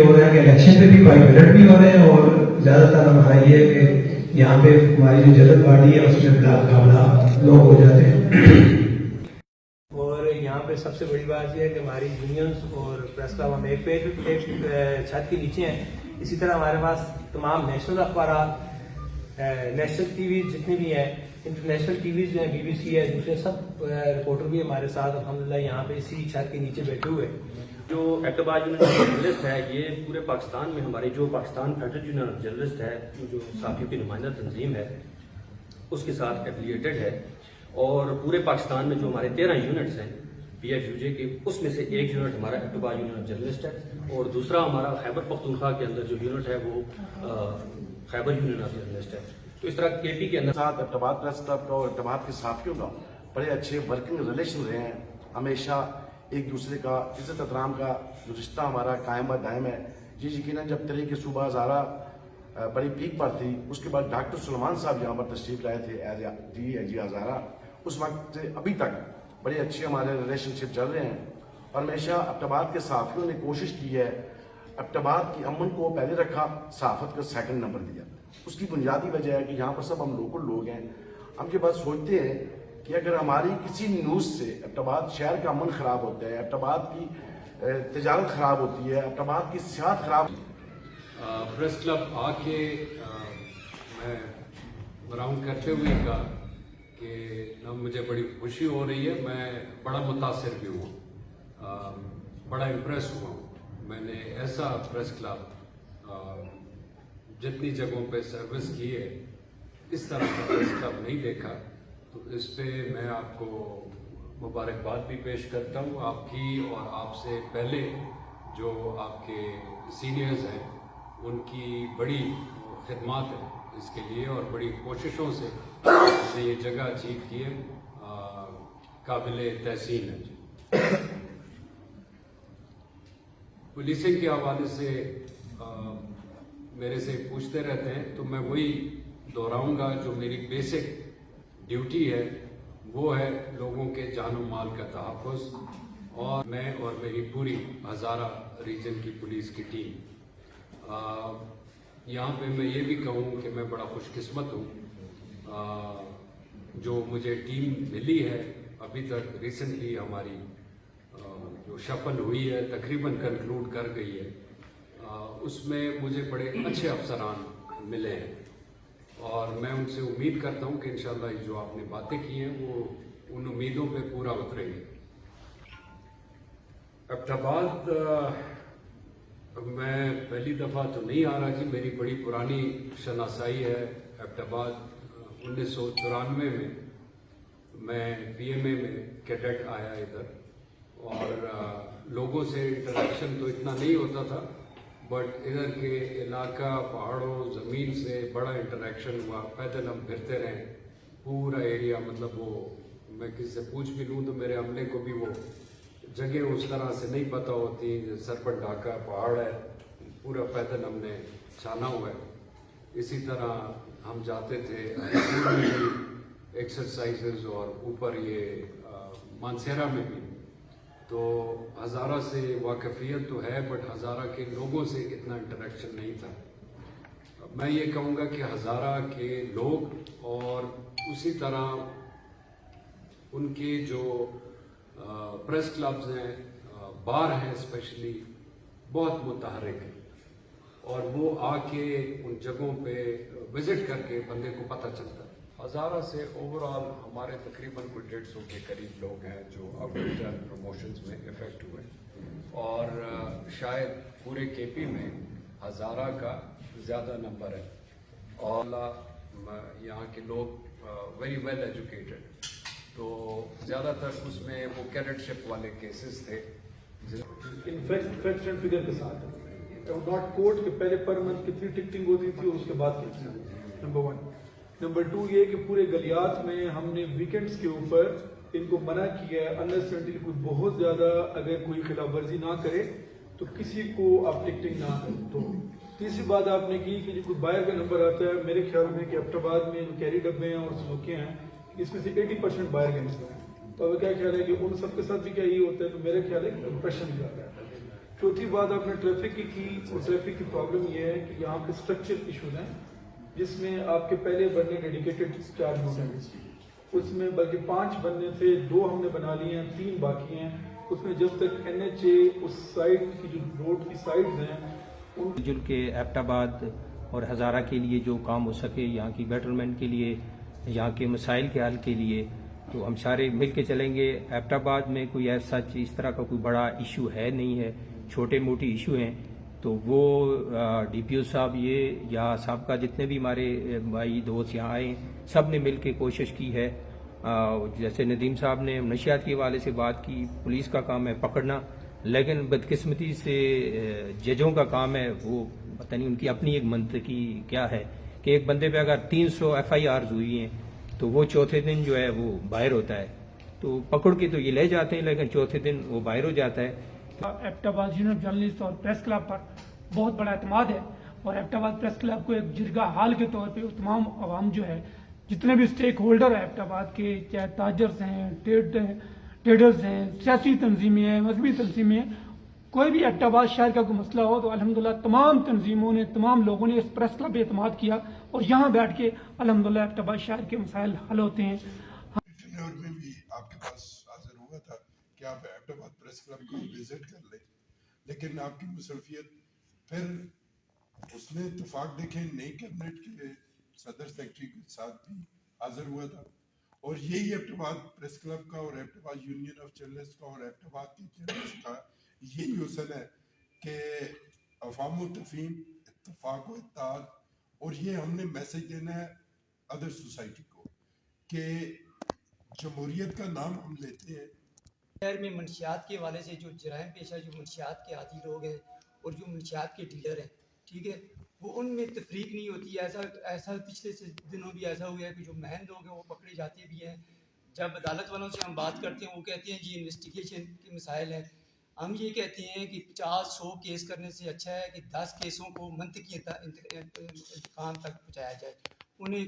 हो रहा है कि इलेक्शन पे भी पाइलट भी हो रहे हैं और ज्यादातर हमारा ये है कि यहाँ पे हमारी जो जनरल बॉडी है उसमें बड़ा लोग हो जाते हैं। और यहाँ पे सबसे बड़ी बात यह है कि हमारी यूनियंस और प्रेस क्लब हम एक छत के नीचे हैं। इसी तरह हमारे पास तमाम नेशनल अखबार, नेशनल टीवी जितने भी हैं, इंटरनेशनल टीवी जो हैं, BBC है, दूसरे सब रिपोर्टर भी हमारे साथ अल्हम्दुलिल्लाह यहाँ पे इसी छत के नीचे बैठे हुए हैं। जो एक्टबाज यूनियन ऑफ जर्नलिस्ट है, ये पूरे पाकिस्तान में हमारी जो Pakistan federal union of journalist है, जो साफियों की नुमाइंदा तंजीम है, उसके साथ एफिलिएटेड है। और पूरे पाकिस्तान में जो हमारे 13 यूनिट्स हैं PFUJ के, उसमें से एक यूनिट हमारा एक्टबाज यूनियन ऑफ जर्नलिस्ट है और दूसरा हमारा खैबर पख्तूनख्वा के अंदर जो यूनिट है वो खैबर यूनियन ऑफ जर्नलिस्ट है। तो इस तरह KP के अंदर साथ एक्टबाज प्रेस क्लब का और एक्टबाज के साथियों का बड़े अच्छे वर्किंग रिलेशन रहे हैं। हमेशा एक दूसरे का इज्जत एहतराम का जो रिश्ता हमारा कायम व दायम है। जी यकीनन जब तहरीक सूबा हज़ारा बड़ी पीक पर थी, उसके बाद डॉक्टर सुलेमान साहब यहाँ पर तशरीफ लाए थे एज DIG हज़ारा, उस वक्त से अभी तक बड़े अच्छे हमारे रिलेशनशिप चल रहे हैं। और हमेशा एक्टबाज के सहाफ़ियों ने कोशिश की है, एक्टबाज की अमन को पहले रखा, सहाफ़त को सेकंड नंबर दिया। उसकी बुनियादी वजह है कि यहाँ पर सब हम लोकल लोग हैं। हम ये बात सोचते हैं कि अगर हमारी किसी न्यूज़ से एक्टबाज शहर का अमन ख़राब होता है, एक्टबाज की तिजारत ख़राब होती है, एक्टबाज की सियाहत ख़राब। प्रेस क्लब आके मैं राउंड करते हुए कहा कि ना मुझे बड़ी खुशी हो रही है, मैं बड़ा मुतासिर भी हूँ, बड़ा इम्प्रेस हुआ हूँ। मैंने ऐसा प्रेस क्लब जितनी जगहों पे सर्विस की है, इस तरह का प्रेस क्लब नहीं देखा। तो इस पे मैं आपको मुबारकबाद भी पेश करता हूँ, आपकी और आपसे पहले जो आपके सीनियर्स हैं उनकी बड़ी खिदमत है इसके लिए और बड़ी कोशिशों से हमने ये जगह अचीव की है, काबिल तहसीन है। पुलिसिंग के हवाले से मेरे से पूछते रहते हैं, तो मैं वही दोहराऊंगा जो मेरी बेसिक ड्यूटी है, वो है लोगों के जान माल का तहफ़्फ़ुज़। और मैं और मेरी पूरी हज़ारा रीजन की पुलिस की टीम, यहाँ पे मैं ये भी कहूँ कि मैं बड़ा खुशकिस्मत हूँ जो मुझे टीम मिली है। अभी तक रिसेंटली हमारी जो शफल हुई है तकरीबन कंक्लूड कर गई है, उसमें मुझे बड़े अच्छे अफसरान मिले हैं और मैं उनसे उम्मीद करता हूँ कि इंशाल्लाह जो आपने बातें की हैं वो उन उम्मीदों पे पूरा उतरेंगे। एबटाबाद मैं पहली दफ़ा तो नहीं आ रहा जी, मेरी बड़ी पुरानी शनासाई है एबटाबाद। 1994 में मैं PMA में कैडेट आया इधर और लोगों से इंटरेक्शन तो इतना नहीं होता था, बट इधर के इलाका पहाड़ों ज़मीन से बड़ा इंटरेक्शन हुआ। पैदल हम फिरते रहे पूरा एरिया, मतलब वो मैं किसी से पूछ भी लूँ तो मेरे अमले को भी वो जगह उस तरह से नहीं पता होती। सरपट ढाका पहाड़ है, पूरा पैदल हमने छाना हुआ है। इसी तरह हम जाते थे एक्सरसाइजेज और ऊपर ये मानसेरा में भी। तो हज़ारा से वाकफ़ियत तो है, बट हज़ारा के लोगों से इतना इंटरेक्शन नहीं था। मैं ये कहूँगा कि हज़ारा के लोग और उसी तरह उनके जो प्रेस क्लब्स हैं, बार हैं स्पेशली, बहुत मुतहर्रिक हैं और वो आके उन जगहों पे विज़िट करके बंदे को पता चलता है। हज़ारा से ओवरऑल हमारे तकरीबन कोई 150 के करीब लोग हैं जो आउटलेट एंड प्रमोशंस में इफेक्ट हुए और शायद पूरे KP में हज़ारा का ज़्यादा नंबर है और यहाँ के लोग वेरी वेल एजुकेटेड, तो ज़्यादातर उसमें वो कैडेटशिप वाले केसेस थे। फैक्ट एंड फिगर के साथ नॉट कोर्ट के पहले पर मंथ कितनी टिकटिंग होती थी और उसके बाद कितनी, नंबर 1। नंबर 2 ये कि पूरे गलियात में हमने वीकेंड्स के ऊपर इनको मना किया है अननेसेसरी कोई बहुत ज़्यादा अगर कोई खिलाफ वर्जी ना करे तो किसी को आप टिकटिंग ना करें। तो तीसरी बात आपने की कि जो कोई बायर का नंबर आता है, मेरे ख्याल में कि एबटाबाद में जो कैरी डब्बे हैं और सुजुकी हैं, इसमें से 80% बायर गैंग्स हैं। तो अब क्या ख्याल है कि उन सबके साथ भी क्या यही होता है? तो मेरा ख्याल है कि इंप्रेशन भी आता है। चौथी बात आपने ट्रैफिक की और ट्रैफिक की प्रॉब्लम ये है कि यहाँ पे स्ट्रक्चर इशूज हैं, जिसमें आपके पहले बनने डेडिकेटेड चार्ज होते हैं, उसमें बल्कि 5 बनने थे, 2 हमने बना लिए हैं, 3 बाकी हैं। उसमें जब तक NHA उस साइड की जो रोड की साइड्स हैं जुल के एबटाबाद और हज़ारा के लिए जो काम हो सके, यहाँ की बेटरमेंट के लिए, यहाँ के मसाइल के हल के लिए, तो हम सारे मिल के चलेंगे। एबटाबाद में कोई ऐसा इस तरह का कोई बड़ा इशू है नहीं है, छोटे मोटे इशू हैं, तो वो DPO साहब ये या साहब का जितने भी हमारे भाई दोस्त यहाँ आए सब ने मिल के कोशिश की है। जैसे नदीम साहब ने नशियात के हवाले से बात की, पुलिस का काम है पकड़ना, लेकिन बदकिस्मती से जजों का काम है, वो पता नहीं उनकी अपनी एक मंतकी क्या है कि एक बंदे पे अगर 300 FIRs हुई हैं तो वो चौथे दिन जो है वो बाहर होता है, तो पकड़ के तो ये ले जाते हैं लेकिन चौथे दिन वो बाहर हो जाता है। एबटाबाद यूनियन जर्नलिस्ट और प्रेस क्लब पर बहुत बड़ा एतमाद है और एबटाबाद प्रेस क्लब को एक जिरगा हाल के तौर पे तमाम अवाम जो है, जितने भी स्टेक होल्डर हैं एबटाबाद के, चाहे ताजर्स हैं, ट्रेडर्स हैं, सियासी तंजीमें हैं, मजहबी तंजीमें हैं, कोई भी एबटाबाद शहर का कोई मसला हो तो अल्हम्दुलिल्लाह तमाम तंजीमों ने, तमाम लोगों ने इस प्रेस क्लब पे एतमाद किया और यहाँ बैठ के अल्हम्दुलिल्लाह एबटाबाद शहर के मसाइल हल होते हैं। में भी आपके पास हाजिर हुआ था कि आप एबटाबाद प्रेस क्लब को विजिट कर लें, लेकिन आपकी मुसरफियत फिर उसने इत्तेफाक देखे नई कैबिनेट के सदर सेक्रेटरी के साथ भी हाजिर हुआ था, और यही एबटाबाद प्रेस क्लब का और एबटाबाद यूनियन ऑफ जर्नलिस्ट का और एबटाबाद के जर्नलिस्ट का यही हुसन है कि अवाम तफहीम, इत्तेफाक व इत्तेहाद, और ये हमने मैसेज देना है अदर सोसाइटी को कि जमहूरियत का नाम हम लेते हैं। शहर में मंशियात के हवाले से जो जराइम पेशा, जो मंशियात के आदी लोग हैं और जो मंशियात के डीलर हैं, ठीक है, वो उनमें तफरीक नहीं होती। ऐसा पिछले दिनों भी ऐसा हुआ है कि जो महन लोग हैं वो पकड़े जाते भी हैं। जब अदालत वालों से हम बात करते हैं वो कहते हैं जी इन्वेस्टिगेशन के मसाइल हैं। हम ये कहते हैं कि 50-100 केस करने से अच्छा है कि 10 केसों को मंतकी काम तक पहुँचाया जाए, उन्हें